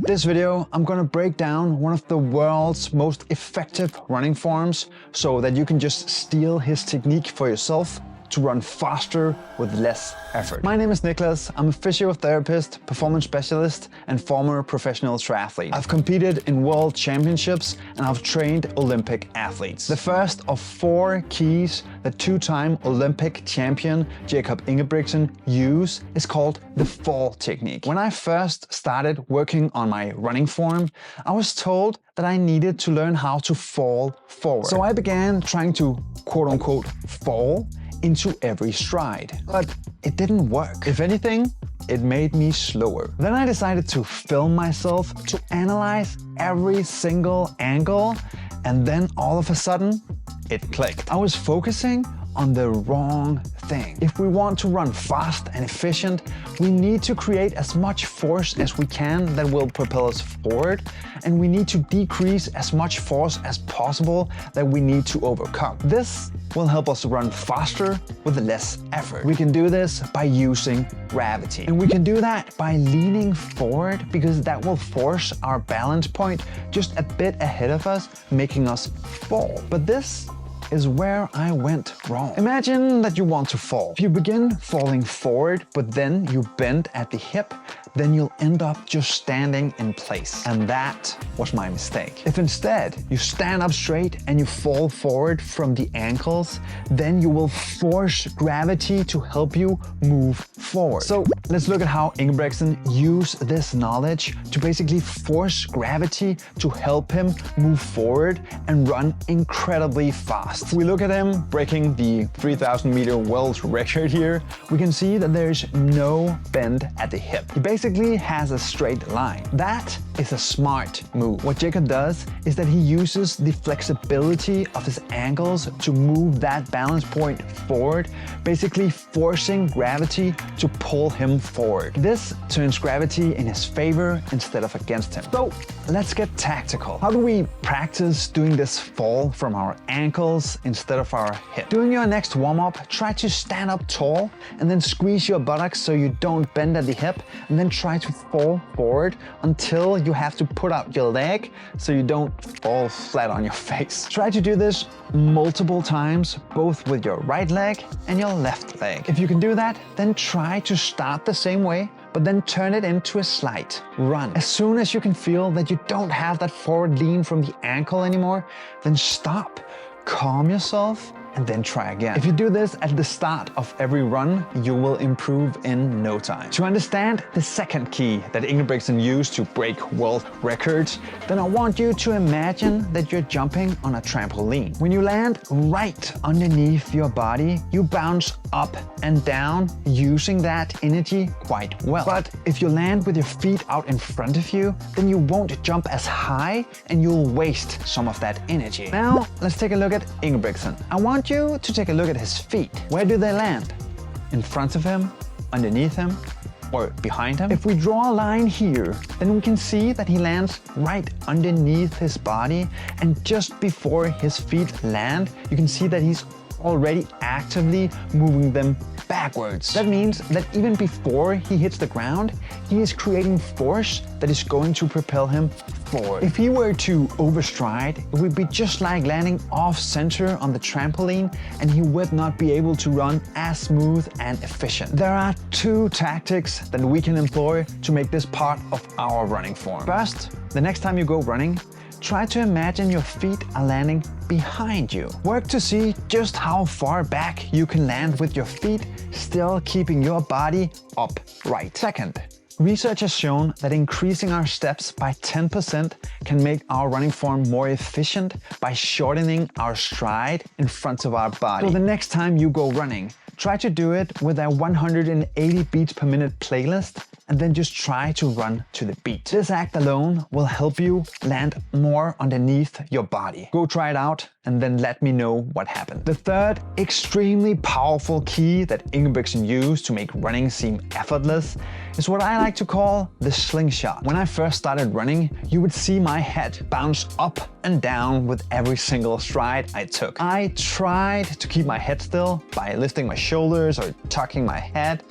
This video, I'm gonna break down one of the world's most effective running forms so that you can just steal his technique for yourself to run faster with less effort. My name is Niklas. I'm a physiotherapist, performance specialist, and former professional triathlete. I've competed in world championships and I've trained Olympic athletes. The first of 4 keys that 2-time Olympic champion Jakob Ingebrigtsen used is called the fall technique. When I first started working on my running form, I was told that I needed to learn how to fall forward. So I began trying to quote-unquote fall into every stride. But it didn't work. If anything, it made me slower. Then I decided to film myself to analyze every single angle, and then all of a sudden, it clicked. I was focusing on the wrong thing. If we want to run fast and efficient, we need to create as much force as we can that will propel us forward, and we need to decrease as much force as possible that we need to overcome. This will help us run faster with less effort. We can do this by using gravity. And we can do that by leaning forward because that will force our balance point just a bit ahead of us, making us fall. But this is where I went wrong. Imagine that you want to fall. If you begin falling forward, but then you bend at the hip, then you'll end up just standing in place. And that was my mistake. If instead you stand up straight and you fall forward from the ankles, then you will force gravity to help you move forward. So let's look at how Ingebrigtsen used this knowledge to basically force gravity to help him move forward and run incredibly fast. If we look at him breaking the 3,000 meter world record here, we can see that there's no bend at the hip. He basically has a straight line. That is a smart move. What Jakob does is that he uses the flexibility of his ankles to move that balance point forward, basically forcing gravity to pull him forward. This turns gravity in his favor instead of against him. So let's get tactical. How do we practice doing this fall from our ankles instead of our hip? During your next warm-up, try to stand up tall and then squeeze your buttocks so you don't bend at the hip, and then try to fall forward until you have to put out your leg so you don't fall flat on your face. Try to do this multiple times, both with your right leg and your left leg. If you can do that, then try to start the same way, but then turn it into a slight run. As soon as you can feel that you don't have that forward lean from the ankle anymore, then stop, calm yourself, and then try again. If you do this at the start of every run, you will improve in no time. To understand the second key that Ingebrigtsen used to break world records, then I want you to imagine that you're jumping on a trampoline. When you land right underneath your body, you bounce up and down using that energy quite well. But if you land with your feet out in front of you, then you won't jump as high and you'll waste some of that energy. Now, let's take a look at Ingebrigtsen. I want you to take a look at his feet. Where do they land? In front of him, underneath him, or behind him? If we draw a line here, then we can see that he lands right underneath his body, and just before his feet land, you can see that he's already actively moving them backwards. That means that even before he hits the ground, he is creating force that is going to propel him forward. If he were to overstride, it would be just like landing off center on the trampoline, and he would not be able to run as smooth and efficient. There are 2 tactics that we can employ to make this part of our running form. First, the next time you go running, try to imagine your feet are landing behind you. Work to see just how far back you can land with your feet, still keeping your body upright. Second, research has shown that increasing our steps by 10% can make our running form more efficient by shortening our stride in front of our body. So the next time you go running, try to do it with a 180 beats per minute playlist, and then just try to run to the beat. This act alone will help you land more underneath your body. Go try it out and then let me know what happened. The third extremely powerful key that Ingebrigtsen used to make running seem effortless is what I like to call the slingshot. When I first started running, you would see my head bounce up and down with every single stride I took. I tried to keep my head still by lifting my shoulders or tucking my head,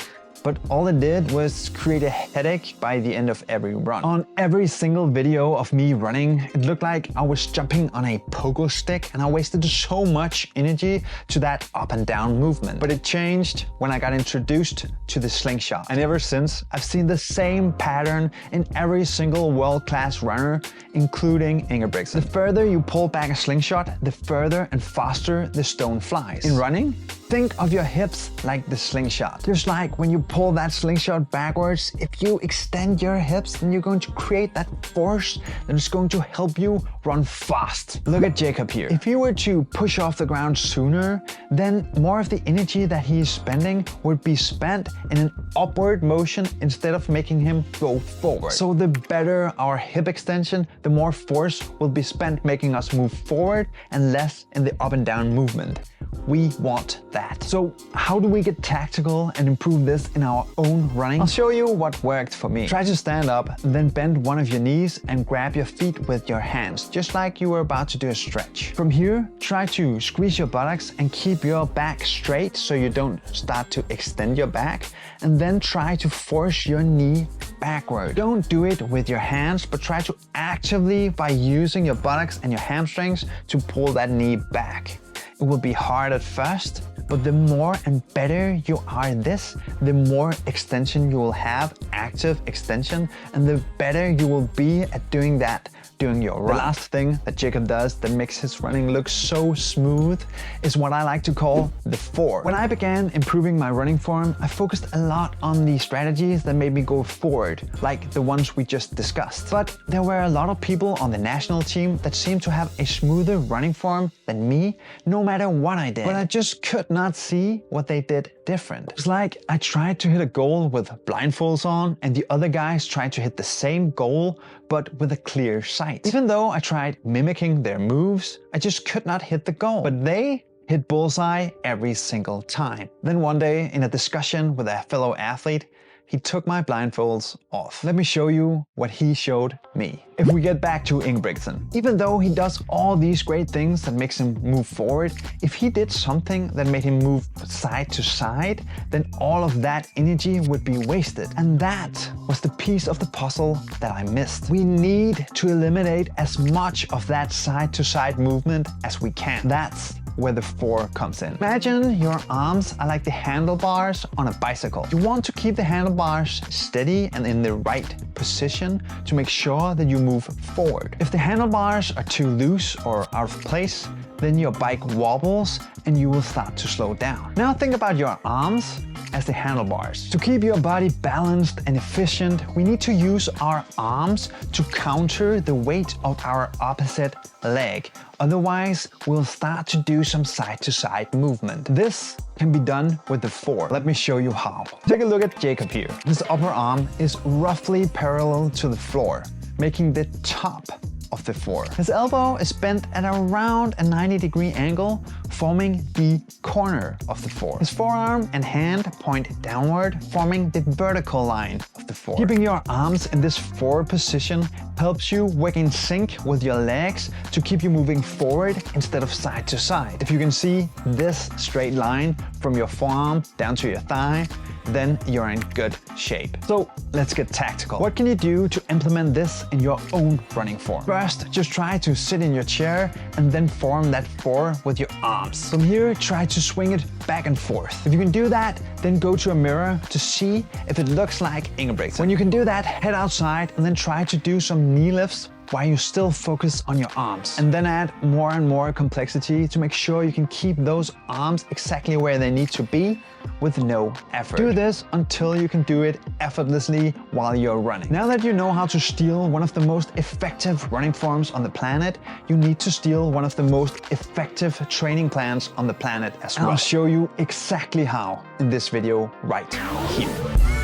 but all it did was create a headache by the end of every run. On every single video of me running, it looked like I was jumping on a pogo stick and I wasted so much energy to that up and down movement. But it changed when I got introduced to the slingshot. And ever since, I've seen the same pattern in every single world-class runner, including Ingebrigtsen. The further you pull back a slingshot, the further and faster the stone flies. In running, think of your hips like the slingshot. Just like when you pull that slingshot backwards, if you extend your hips, then you're going to create that force that is going to help you run fast. Look at Jakob here. If he were to push off the ground sooner, then more of the energy that he's spending would be spent in an upward motion instead of making him go forward. So the better our hip extension, the more force will be spent making us move forward and less in the up and down movement. We want that. So how do we get tactical and improve this in our own running? I'll show you what worked for me. Try to stand up, then bend one of your knees and grab your feet with your hands, just like you were about to do a stretch. From here, try to squeeze your buttocks and keep your back straight so you don't start to extend your back, and then try to force your knee backward. Don't do it with your hands, but try to actively, by using your buttocks and your hamstrings, to pull that knee back. It will be hard at first, but the more and better you are at this, the more extension you will have, active extension, and the better you will be at doing that during your run. The last thing that Jakob does that makes his running look so smooth is what I like to call the 4. When I began improving my running form, I focused a lot on the strategies that made me go forward, like the ones we just discussed. But there were a lot of people on the national team that seemed to have a smoother running form than me, no matter what I did. But I just could not see what they did different. It's like I tried to hit a goal with blindfolds on and the other guys tried to hit the same goal but with a clear sight. Even though I tried mimicking their moves, I just could not hit the goal. But they hit bullseye every single time. Then one day in a discussion with a fellow athlete, he took my blindfolds off. Let me show you what he showed me. If we get back to Ingebrigtsen, even though he does all these great things that makes him move forward, if he did something that made him move side to side, then all of that energy would be wasted. And that was the piece of the puzzle that I missed. We need to eliminate as much of that side to side movement as we can. That's where the 4 comes in. Imagine your arms are like the handlebars on a bicycle. You want to keep the handlebars steady and in the right position to make sure that you move forward. If the handlebars are too loose or out of place, then your bike wobbles and you will start to slow down. Now think about your arms as the handlebars. To keep your body balanced and efficient, we need to use our arms to counter the weight of our opposite leg. Otherwise, we'll start to do some side-to-side movement. This can be done with the 4. Let me show you how. Take a look at Jakob here. His upper arm is roughly parallel to the floor, making the top of the 4. His elbow is bent at around a 90-degree angle, forming the corner of the 4. His forearm and hand point downward, forming the vertical line of the 4. Keeping your arms in this 4 position helps you work in sync with your legs to keep you moving forward instead of side to side. If you can see this straight line from your forearm down to your thigh, then you're in good shape. So let's get tactical. What can you do to implement this in your own running form? First, just try to sit in your chair and then form that 4 with your arms. From here, try to swing it back and forth. If you can do that, then go to a mirror to see if it looks like Ingebrigtsen. When you can do that, head outside and then try to do some knee lifts while you still focus on your arms. And then add more and more complexity to make sure you can keep those arms exactly where they need to be with no effort. Do this until you can do it effortlessly while you're running. Now that you know how to steal one of the most effective running forms on the planet, you need to steal one of the most effective training plans on the planet as well. I'll show you exactly how in this video right here.